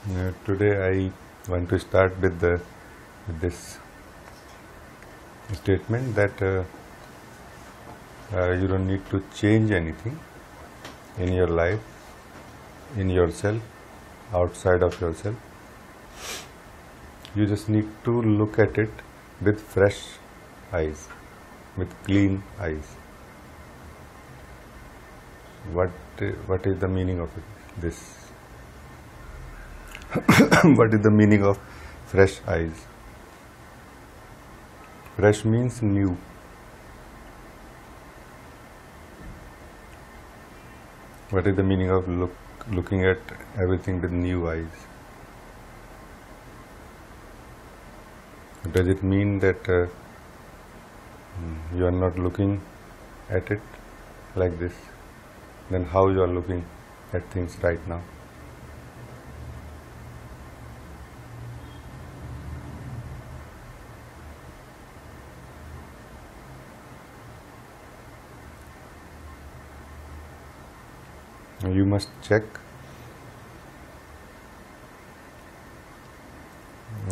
Today I want to start with this statement that you don't need to change anything in your life, in yourself, outside of yourself. You just need to look at it with fresh eyes, with clean eyes. What is the meaning of it? This what is the meaning of fresh eyes? Fresh means new. What is the meaning of looking at everything with new eyes? Does it mean that you are not looking at it like this? Then how you are looking at things right now? You must check.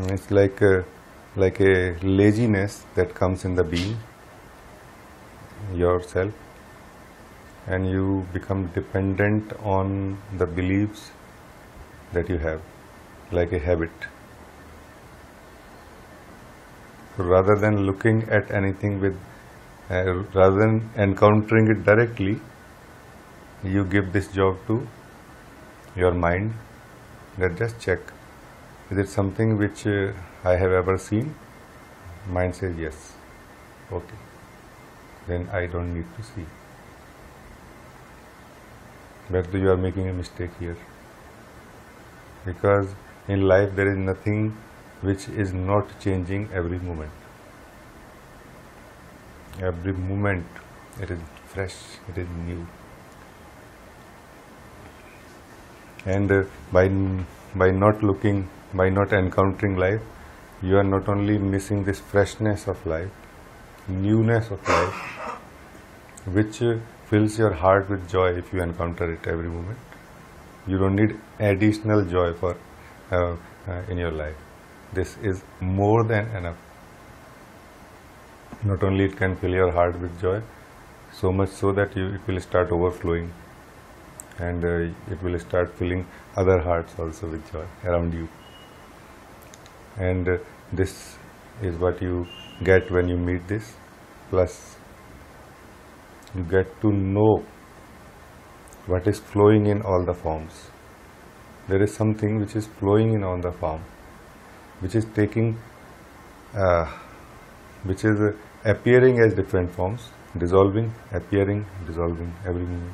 It's like a laziness that comes in the being, yourself, and you become dependent on the beliefs that you have, like a habit. So rather than looking at anything with, rather than encountering it directly, you give this job to your mind, that just check, is it something which I have ever seen? Mind says yes. Okay, then I don't need to see. But you are making a mistake here, because in life there is nothing which is not changing every moment. Every moment it is fresh, it is new. And by not looking, by not encountering life, you are not only missing this freshness of life, newness of life, which fills your heart with joy if you encounter it every moment. You don't need additional joy for in your life. This is more than enough. Not only it can fill your heart with joy, so much so that it will start overflowing, and it will start filling other hearts also with joy around you. And this is what you get when you meet this. Plus, you get to know what is flowing in all the forms. There is something which is flowing in all the form, which is taking, which is appearing as different forms, dissolving, appearing, dissolving every moment.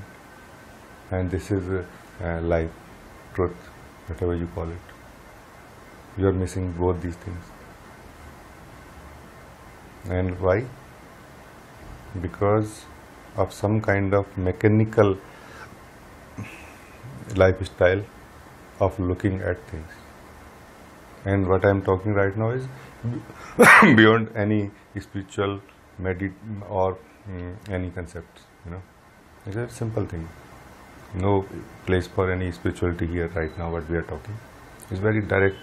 And this is life, truth, whatever you call it. You are missing both these things. And why? Because of some kind of mechanical lifestyle of looking at things. And what I am talking right now is beyond any spiritual or any concepts. It's a simple thing. No place for any spirituality here right now. What we are talking is very direct,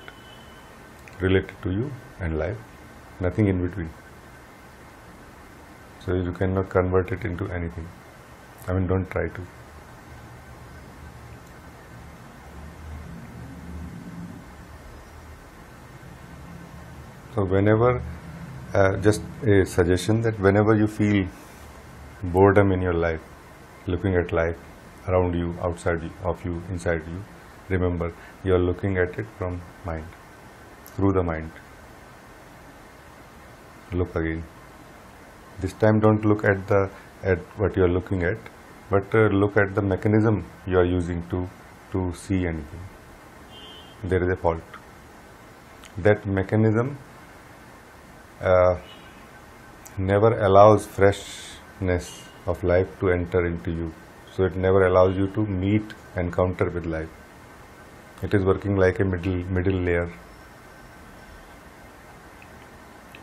related to you and life, nothing in between. So you cannot convert it into anything. Don't try to. So whenever, just a suggestion, that whenever you feel boredom in your life, looking at life around you, outside of you, inside you, remember you are looking at it from mind, through the mind. Look again. This time don't look at what you are looking at, but look at the mechanism you are using to see anything. There is a fault. That mechanism never allows freshness of life to enter into you. So it never allows you to meet, encounter with life. It is working like a middle layer.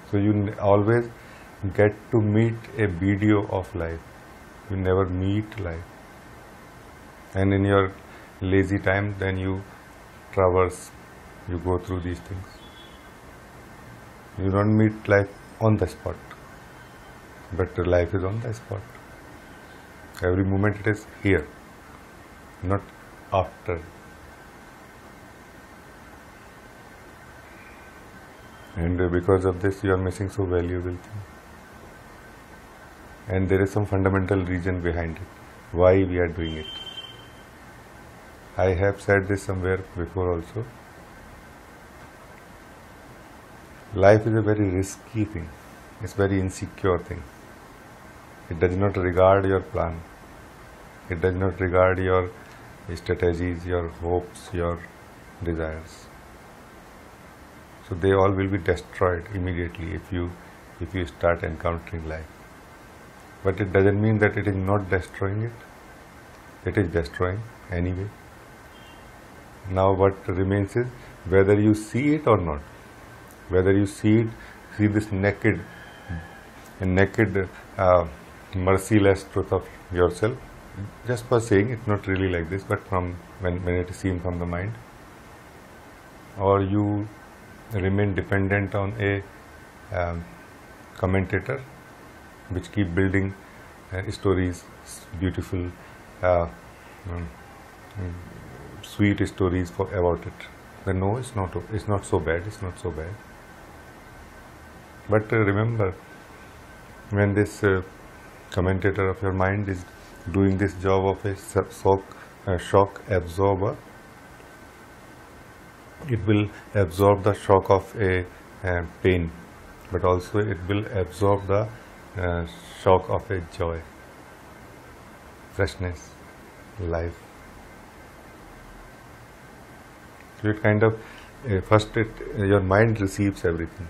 So you always get to meet a video of life. You never meet life. And in your lazy time, then you traverse you go through these things. You don't meet life on the spot, but life is on the spot. Every moment it is here, not after. And because of this you are missing so valuable thing. And there is some fundamental reason behind it, why we are doing it. I have said this somewhere before also. Life is a very risky thing. It's a very insecure thing. It does not regard your plan. It does not regard your strategies, your hopes, your desires. So they all will be destroyed immediately if you start encountering life. But it doesn't mean that it is not destroying it. It is destroying anyway. Now what remains is whether you see it or not. Whether you see this naked, merciless truth of yourself, just for saying it's not really like this, but from when it is seen from the mind, or you remain dependent on a commentator which keep building stories, beautiful, sweet stories about it. Then no, it's not so bad. It's not so bad. But remember, when this commentator of your mind is doing this job of a shock absorber, it will absorb the shock of a pain, but also it will absorb the shock of a joy, freshness, life. So it kind of your mind receives everything,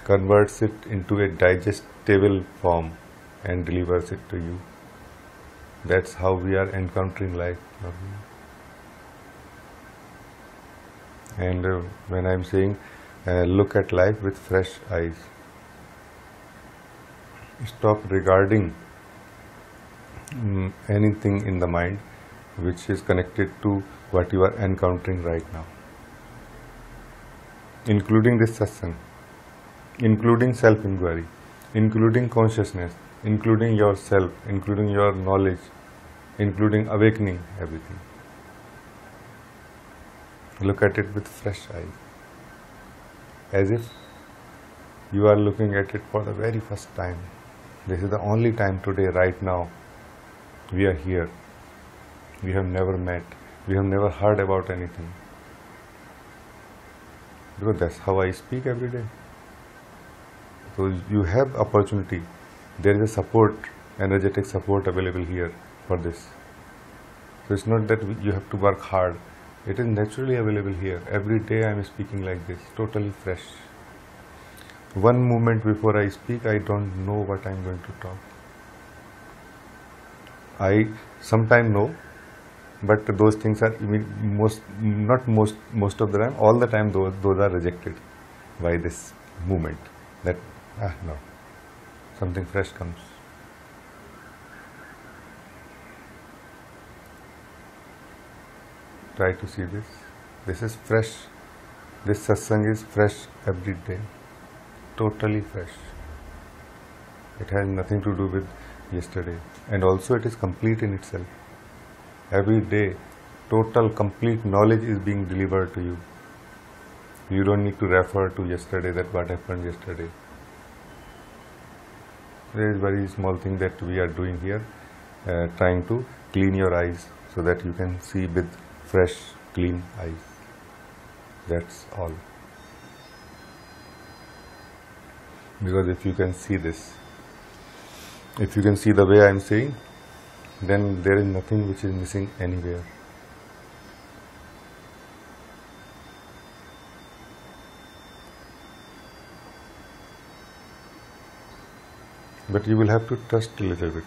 converts it into a digestible form and delivers it to you. That's how we are encountering life. And when I'm saying look at life with fresh eyes, stop regarding anything in the mind which is connected to what you are encountering right now, including this satsang, including self-inquiry, including consciousness, including yourself, including your knowledge, including awakening, everything. Look at it with fresh eyes, as if you are looking at it for the very first time. This is the only time today, right now, we are here. We have never met. We have never heard about anything. Because that's how I speak every day. So you have opportunity. There is a support, energetic support available here for this. So it's not that you have to work hard. It is naturally available here. Every day I am speaking like this, totally fresh. One moment before I speak, I don't know what I am going to talk. I sometimes know, but those things are most of the time, all the time those are rejected by this movement. That no, something fresh comes. Try to see this. This is fresh. This satsang is fresh every day. Totally fresh. It has nothing to do with yesterday. And also it is complete in itself. Every day, total, complete knowledge is being delivered to you. You don't need to refer to yesterday, that what happened yesterday. There is very small thing that we are doing here, trying to clean your eyes so that you can see with fresh, clean eyes. That's all. Because if you can see this, if you can see the way I am saying, then there is nothing which is missing anywhere. But you will have to trust a little bit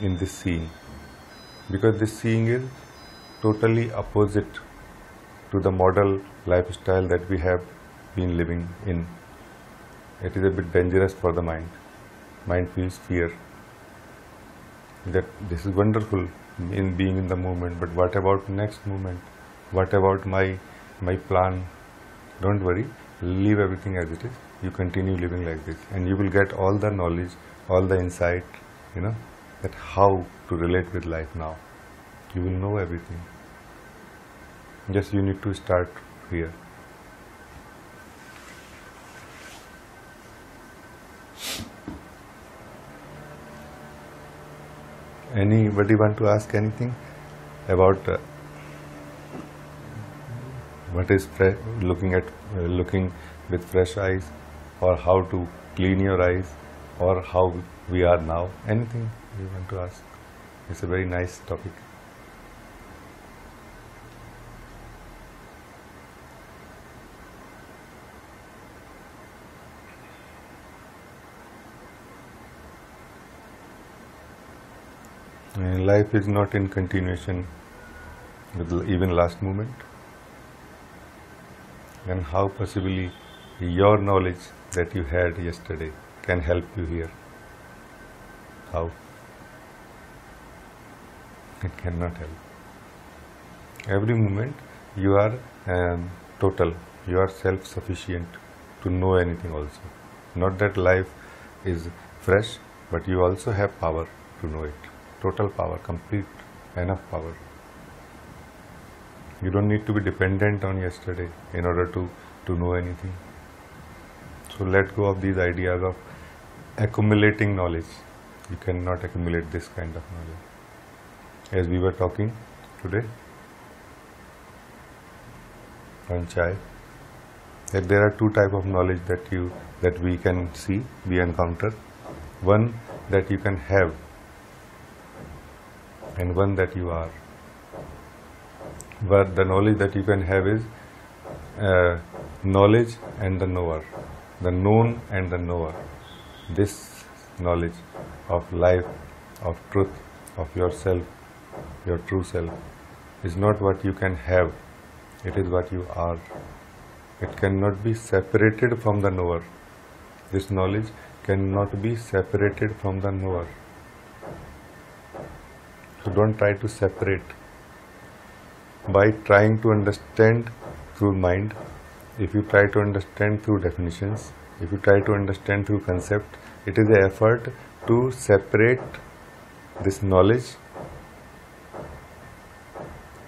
in this seeing, because this seeing is totally opposite to the model lifestyle that we have been living in. It is a bit dangerous for the mind. Mind feels fear that this is wonderful in being in the moment, but what about next moment? What about my my plan. Don't worry, leave everything as it is. You continue living like this, and you will get all the knowledge, all the insight, that how to relate with life now. You will know everything. Just you need to start here. Anybody want to ask anything about what is looking with fresh eyes, or how to clean your eyes, or how we are now? Anything you want to ask? It's a very nice topic. Life is not in continuation with even last moment. And how possibly your knowledge that you had yesterday can help you here? How? It cannot help. Every moment you are total, you are self-sufficient to know anything also. Not that life is fresh, but you also have power to know it. Total power, complete, enough power. You don't need to be dependent on yesterday in order to know anything. So let go of these ideas of accumulating knowledge. You cannot accumulate this kind of knowledge. As we were talking today on chai, that there are two types of knowledge that we can see, we encounter. One that you can have, and one that you are. But the knowledge that you can have is knowledge and the knower, the known and the knower. This knowledge of life, of truth, of yourself, your true self, is not what you can have, it is what you are. It cannot be separated from the knower. This knowledge cannot be separated from the knower. So don't try to separate. By trying to understand through mind, if you try to understand through definitions, if you try to understand through concept, it is an effort to separate this knowledge,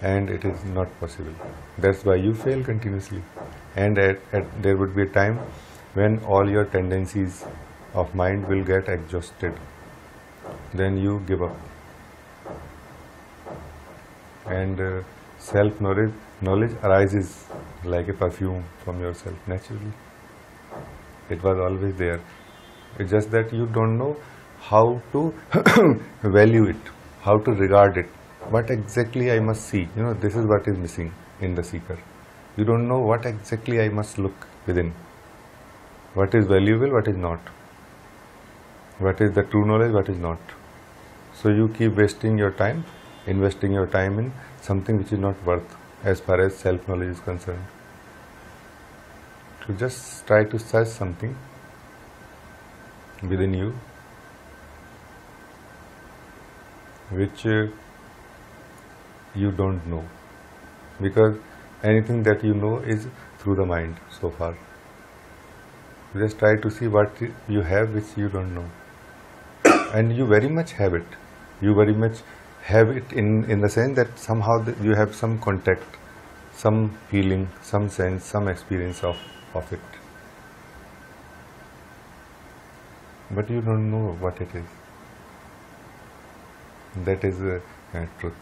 and it is not possible. That's why you fail continuously. And there would be a time when all your tendencies of mind will get exhausted. Then you give up. And self-knowledge arises like a perfume from yourself naturally. It was always there. It's just that you don't know how to value it, how to regard it. What exactly I must see? This is what is missing in the seeker. You don't know what exactly I must look within. What is valuable, what is not. What is the true knowledge, what is not. So you keep wasting your time, investing your time in something which is not worth as far as self-knowledge is concerned. So just try to search something within you which you don't know, because anything that you know is through the mind so far. Just try to see what you have which you don't know, and you very much have it. You very much have it in the sense that somehow you have some contact, some feeling, some sense, some experience of it. But you don't know what it is. That is the truth.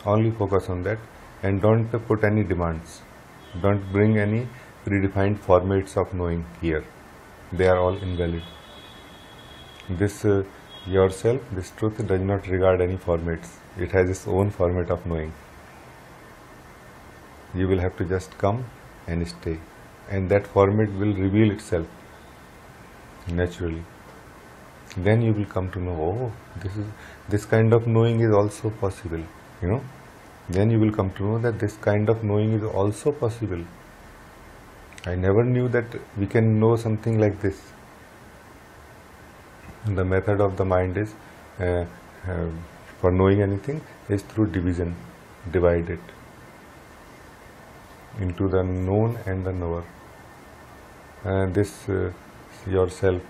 Only focus on that, and don't put any demands. Don't bring any predefined formats of knowing here. They are all invalid. This yourself, this truth does not regard any formats. It has its own format of knowing. You will have to just come and stay, and that format will reveal itself naturally. Then you will come to know, oh, this kind of knowing is also possible. Then you will come to know that this kind of knowing is also possible. I never knew that we can know something like this. The method of the mind is for knowing anything is through division. Divide it. into the known and the knower. This yourself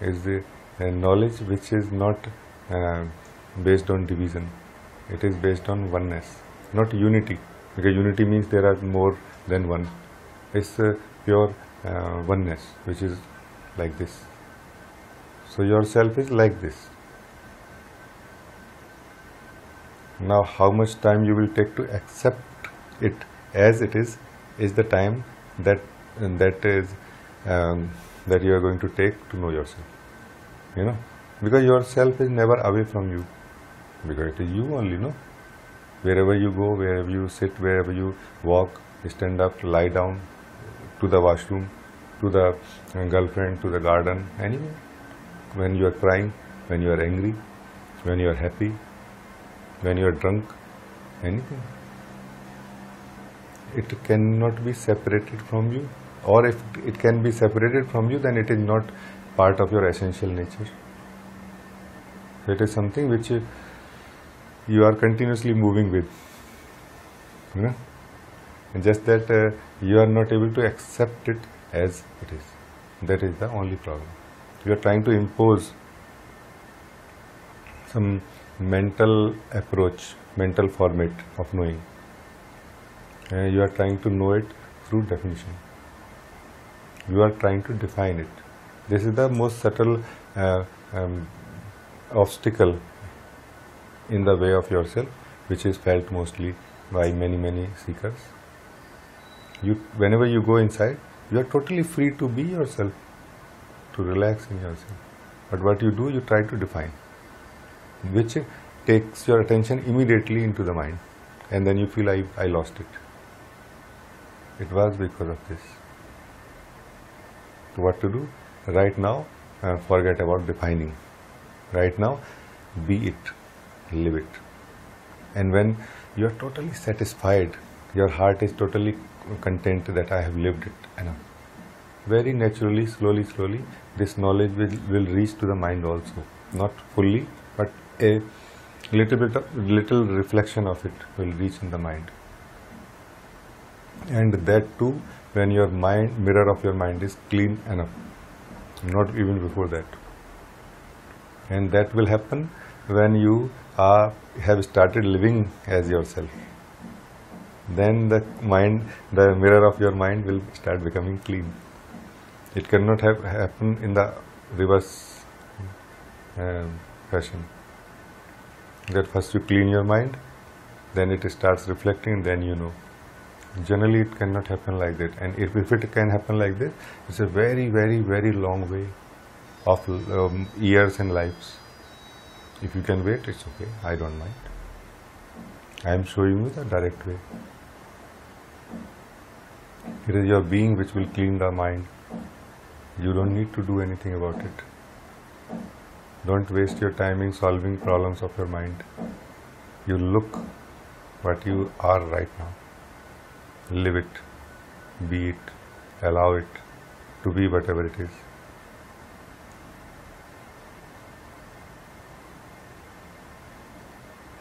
is the knowledge which is not based on division. It is based on oneness, not unity, because unity means there are more than one. It's pure oneness, which is like this. So yourself is like this. Now how much time you will take to accept it as it is the time that that you are going to take to know yourself. Because yourself is never away from you, because it is you only, wherever you go, wherever you sit, wherever you walk, stand up, lie down, to the washroom, to the girlfriend, to the garden, anywhere. When you are crying, when you are angry, when you are happy, when you are drunk, anything. It cannot be separated from you, or if it can be separated from you, then it is not part of your essential nature. So it is something which you are continuously moving with. And just that you are not able to accept it as it is. That is the only problem. You are trying to impose some mental approach, mental format of knowing. You are trying to know it through definition. You are trying to define it. This is the most subtle obstacle in the way of yourself, which is felt mostly by many seekers. Whenever you go inside, you are totally free to be yourself, to relax in yourself. But what you do, you try to define, which takes your attention immediately into the mind, and then you feel, I lost it. It was because of this. So what to do? Right now, forget about defining. Right now, be it, live it. And when you are totally satisfied, your heart is totally content that I have lived it enough. Very naturally, slowly, this knowledge will reach to the mind also. Not fully, but a little reflection of it will reach in the mind. And that too, when your mirror of your mind is clean enough, not even before that. And that will happen when you have started living as yourself. Then the mirror of your mind will start becoming clean. It cannot happen in the reverse fashion. That first you clean your mind, then it starts reflecting, then you know. Generally it cannot happen like that, and if it can happen like this, it's a very long way of years and lives. If you can wait, it's okay, I don't mind. I am showing you the direct way. It is your being which will clean the mind. You don't need to do anything about it. Don't waste your time in solving problems of your mind. You look what you are right now. Live it, be it, allow it to be whatever it is.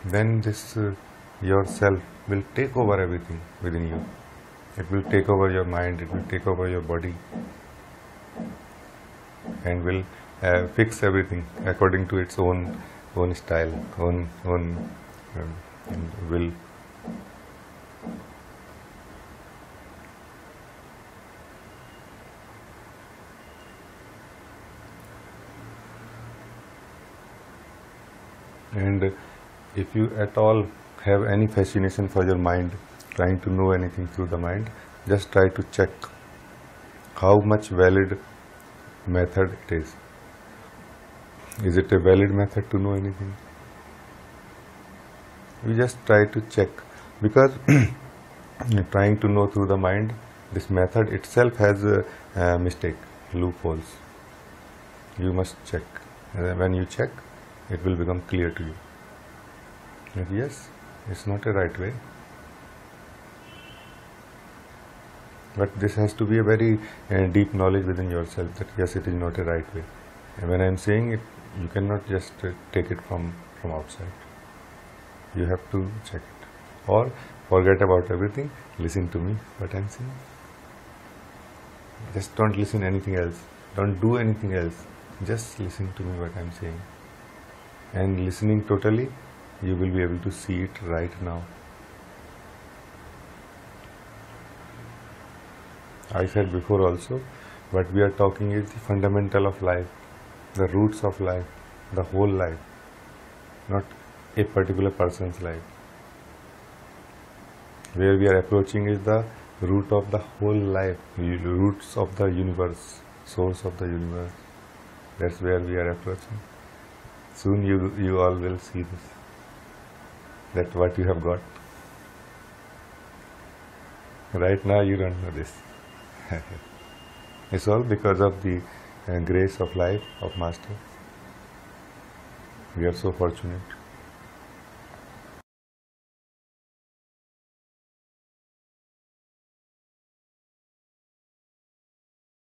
Then this yourself will take over everything within you. It will take over your mind, it will take over your body, and will fix everything according to its own style, own will. And if you at all have any fascination for your mind, trying to know anything through the mind, just try to check how much valid method it is. Is it a valid method to know anything? You just try to check, because trying to know through the mind, this method itself has a mistake, loopholes. You must check. And when you check, it will become clear to you. And yes, it's not a right way. But this has to be a very deep knowledge within yourself that yes, it is not a right way. And when I am saying it, you cannot just take it from outside. You have to check it. Or Forget about everything, listen to me, what I'm saying. Just don't listen anything else. Don't do anything else. Just listen to me what I'm saying. And listening totally, you will be able to see it right now. I said before also, what we are talking is the fundamental of life, the roots of life, the whole life, not a particular person's life. Where we are approaching is the root of the whole life, roots of the universe, source of the universe. That's where we are approaching. Soon you all will see this, that what you have got. Right now you don't know this. It's all because of the grace of life of Master. We are so fortunate.